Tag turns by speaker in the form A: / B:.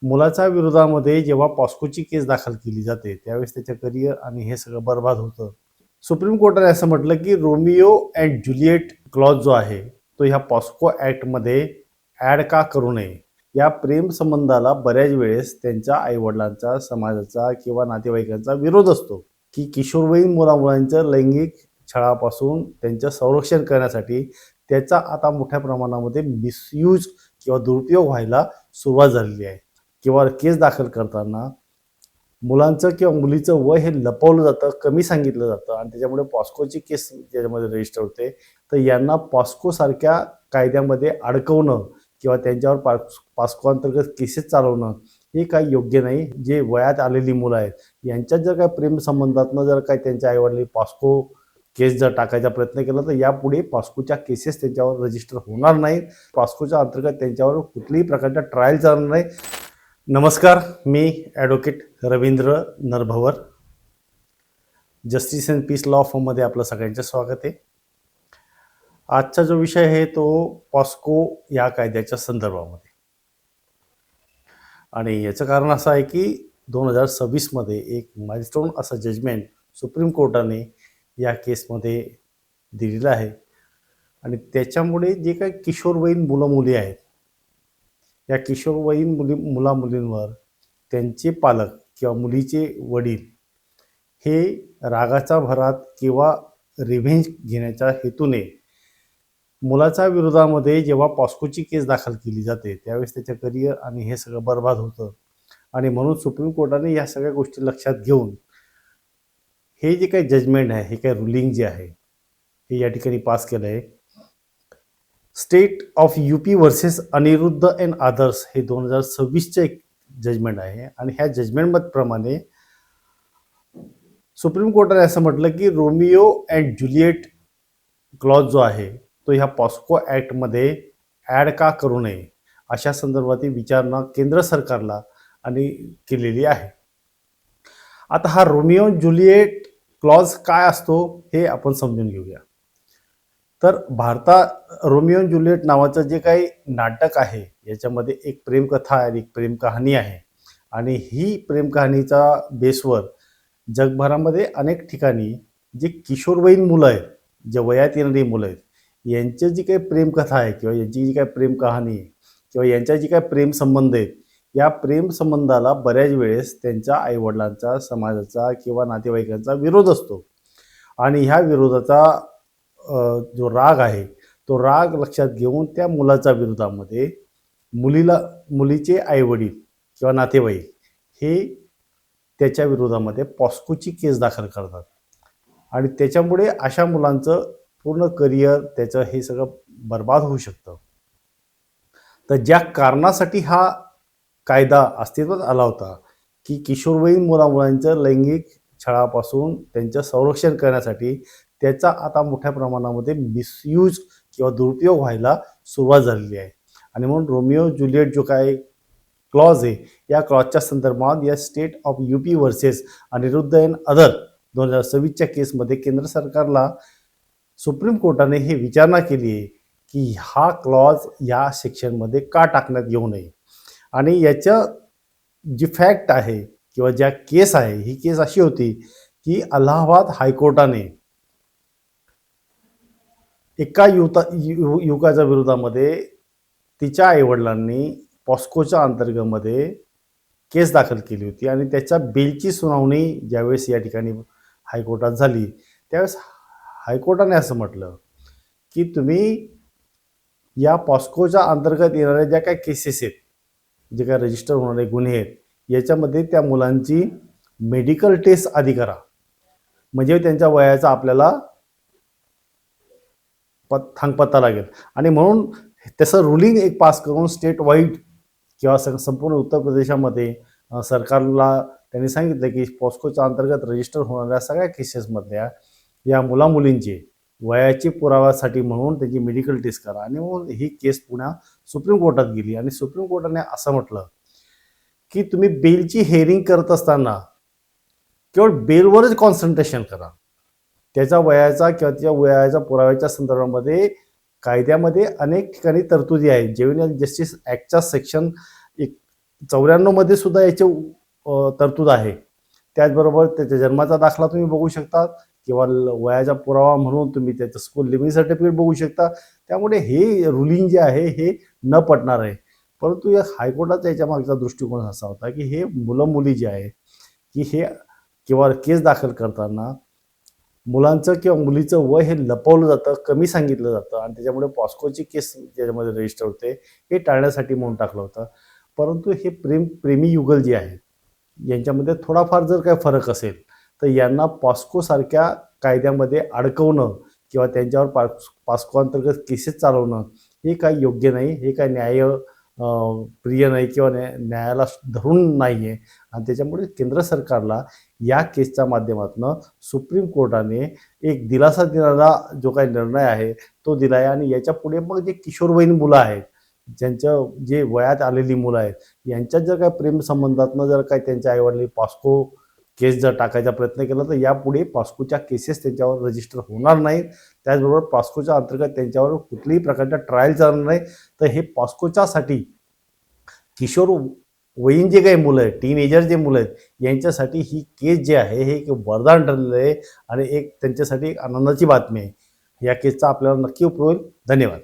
A: मुलाच्या विरोधामध्ये जेव्हा पॉस्कोची केस दाखल केली जाते त्यावेळेस त्याचं करिअर आणि हे सगळं बरबाद होतं. सुप्रीम कोर्टाने असं म्हटलं की रोमिओ अँड ज्युलिएट क्लॉज जो आहे तो ह्या पॉस्को ॲक्टमध्ये ॲड का करू नये. या प्रेम संबंधाला बऱ्याच वेळेस त्यांच्या आईवडिलांचा, समाजाचा किंवा नातेवाईकांचा विरोध असतो की किशोरवयीन मुलामुलांच्या लैंगिक छळापासून त्यांचं संरक्षण करण्यासाठी त्याचा आता मोठ्या प्रमाणामध्ये मिसयूज किंवा दुरुपयोग व्हायला सुरुवात झालेली आहे. किंवा केस दाखल करताना मुलांचं किंवा मुलीचं वय हे लपवलं जातं, कमी सांगितलं जातं आणि त्याच्यामुळे पॉस्कोची केस त्याच्यामध्ये रजिस्टर होते. तर यांना पॉस्कोसारख्या कायद्यामध्ये अडकवणं किंवा त्यांच्यावर पॉस्को अंतर्गत केसेस चालवणं हे काही योग्य नाही. जे वयात आलेली मुलं आहेत यांच्यात जर काही प्रेमसंबंधातनं जर काही त्यांच्या आईवडिलांनी पॉस्को केस जर टाकायचा प्रयत्न केला तर यापुढे पॉस्कोच्या केसेस त्यांच्यावर रजिस्टर होणार नाहीत. पॉस्कोच्या अंतर्गत त्यांच्यावर कुठल्याही प्रकारच्या ट्रायल चालणार नाही. नमस्कार, मी advocate Ravindra Narbhavar, justice and peace law फॉर्ममध्ये आपलं सगळ्यांचं स्वागत आहे. आजचा जो विषय आहे तो पॉस्को या कायद्याच्या संदर्भामध्ये, आणि याचं कारण असं आहे की 2026मध्ये एक माइलस्टोन असं जजमेंट सुप्रीम कोर्टाने या केसमध्ये दिलेलं आहे. आणि त्याच्यामुळे जे काही किशोरवयीन मुलं मुली आहेत या किशोरवयीन मुलामुलींवर त्यांचे पालक किंवा मुलीचे वडील हे रागाच्या भरात किंवा रिव्हेंज घेण्याच्या हेतूने मुलाच्या विरोधामध्ये जेव्हा पॉस्कोची केस दाखल केली जाते त्यावेळेस त्याचं करिअर आणि हे सगळं बरबाद होतं. आणि म्हणून सुप्रीम कोर्टाने या सगळ्या गोष्टी लक्षात घेऊन हे जे काही जजमेंट आहे, हे काही रुलिंग जे आहे हे या ठिकाणी पास केलं आहे. State of UP versus Aniruddha and others हे 2026चं एक जजमेंट आहे. आणि ह्या जजमेंटप्रमाणे सुप्रीम कोर्टाने असं म्हटलं की रोमिओ अँड ज्युलिएट क्लॉज जो आहे तो ह्या पॉस्को ॲक्टमध्ये ॲड का करू नये अशा संदर्भातील विचारणा केंद्र सरकारला आणि केलेली आहे. आता हा रोमिओ ज्युलिएट क्लॉज काय असतो हे आपण समजून घेऊया. तर भारतात रोमिओ ज्युलिएट नावाचं जे काही नाटक आहे याच्यामध्ये एक प्रेमकथा आणि एक प्रेम कहाणी आहे. आणि ही प्रेम कहाणीच्या बेसवर जगभरामध्ये अनेक ठिकाणी जे किशोरवयीन मुलं आहेत, जे वयात येणारी मुलं आहेत, यांची जी काही प्रेमकथा आहे किंवा यांची जी काही प्रेम कहाणी आहे किंवा यांच्या जी काही प्रेमसंबंध आहेत, या प्रेमसंबंधाला बऱ्याच वेळेस त्यांच्या आईवडिलांचा, समाजाचा किंवा नातेवाईकांचा विरोध असतो. आणि ह्या विरोधाचा जो राग आहे तो राग लक्षात घेऊन त्या मुलाच्या विरोधामध्ये मुलीचे आईवडील किंवा नातेवाईक हे त्याच्या विरोधामध्ये पॉस्कोची केस दाखल करतात. आणि त्याच्यामुळे अशा मुलांचं पूर्ण करिअर त्याचं हे सगळं बरबाद होऊ शकतं. तर ज्या कारणासाठी हा कायदा अस्तित्वात आला होता की किशोरवयीन मुलामुलांचं लैंगिक छळापासून त्यांचं संरक्षण करण्यासाठी त्याचा आता मोठ्या प्रमाणामध्ये मिसयूज किंवा दुरुपयोग व्हायला सुरुवात झालेली आहे. आणि म्हणून रोमिओ ज्युलिएट जो काय क्लॉज आहे या क्लॉजच्या संदर्भात या state of UP versus Aniruddha and other 2026च्या केसमध्ये केंद्र सरकारला सुप्रीम कोर्टाने हे विचारणा केली आहे की हा क्लॉज या सेक्शनमध्ये का टाकण्यात येऊ नये. आणि याच्या जी फॅक्ट आहे किंवा ज्या केस आहे ही केस अशी होती की अलाहाबाद हायकोर्टाने एका युवकाच्या विरोधामध्ये तिच्या आईवडिलांनी पॉस्कोच्या अंतर्गतमध्ये केस दाखल केली होती. आणि त्याच्या बेलची सुनावणी ज्यावेळेस या ठिकाणी हायकोर्टात झाली त्यावेळेस हायकोर्टाने असं म्हटलं की तुम्ही या पॉस्कोच्या अंतर्गत येणाऱ्या ज्या काही केसेस आहेत, जे काय रजिस्टर होणारे गुन्हे आहेत, याच्यामध्ये त्या मुलांची मेडिकल टेस्ट आधी करा, म्हणजे त्यांच्या वयाचा आपल्याला थांगपत्ता लागेल. आणि म्हणून तसं रुलिंग एक पास करून स्टेट वाईड किंवा संपूर्ण उत्तर प्रदेशामध्ये सरकारला त्यांनी सांगितलं की पॉस्कोच्या अंतर्गत रजिस्टर होणाऱ्या सगळ्या केसेसमधल्या या मुलामुलींचे वयाची पुराव्यासाठी म्हणून त्याची मेडिकल टेस्ट करा. आणि म्हणून ही केस पुन्हा सुप्रीम कोर्टात गेली. आणि सुप्रीम कोर्टाने असं म्हटलं की तुम्ही बेलची हेअरिंग करत असताना केवळ बेलवरच कॉन्सन्ट्रेशन करा. त्याच्या वयाचा किंवा त्याच्या वयाच्या पुराव्याच्या संदर्भामध्ये कायद्यामध्ये अनेक ठिकाणी तरतुदी आहेत. ज्युव्हेनाइल जस्टिस ॲक्टच्या सेक्शन 94 मध्ये सुद्धा याचे तरतूद आहे. त्याचबरोबर त्याच्या जन्माचा दाखला तुम्ही बघू शकता किंवा वयाचा पुरावा म्हणून तुम्ही त्याचं स्कूल लिव्हिंग सर्टिफिकेट बघू शकता. त्यामुळे हे रुलिंग जे आहे हे न पटणार आहे. परंतु या हायकोर्टाचा याच्या मागचा दृष्टिकोन असा होता की हे मुलं-मुली जे आहे की हे किंवा केस दाखल करताना मुलांचं किंवा मुलीचं वय हे लपवलं जातं, कमी सांगितलं जातं आणि त्याच्यामुळे पॉस्कोची केस ज्याच्यामध्ये रजिस्टर होते हे टाळण्यासाठी म्हणून टाकलं होतं. परंतु हे प्रेमी युगल जे आहे यांच्यामध्ये थोडाफार जर काही फरक असेल तर यांना पॉस्कोसारख्या कायद्यामध्ये अडकवणं किंवा त्यांच्यावर पॉस्को अंतर्गत केसेस चालवणं हे काही योग्य नाही, हे काही प्रिय नाही किंवा न्यायाला धरून नाही आहे. आणि त्याच्यामुळे केंद्र सरकारला या केसच्या माध्यमातून सुप्रीम कोर्टाने एक दिलासा देणारा जो काही निर्णय आहे तो दिला आहे. आणि याच्या पुढे मग जे किशोरवयीन मुलं आहेत, ज्यांचं जे वयात आलेली मुलं आहेत, यांच्यात जर काही प्रेमसंबंधातनं जर काही त्यांच्या आईवडिलांनी पॉस्को केस जर टाकायचा प्रयत्न केला तर यापुढे पॉस्कोच्या केसेस त्यांच्यावर रजिस्टर होणार नाहीत. त्याचबरोबर पॉस्कोच्या अंतर्गत त्यांच्यावर कुठल्याही प्रकारच्या ट्रायल चालणार नाही. तर हे पॉस्कोच्यासाठी किशोर वयीन जे काही मुलं आहेत, टीनएजर जे मुलं आहेत, यांच्यासाठी ही केस जे आहे हे एक वरदान ठरलेलं आहे आणि एक त्यांच्यासाठी एक आनंदाची बातमी आहे. या केसचा आपल्याला नक्की उपयोग होईल. धन्यवाद.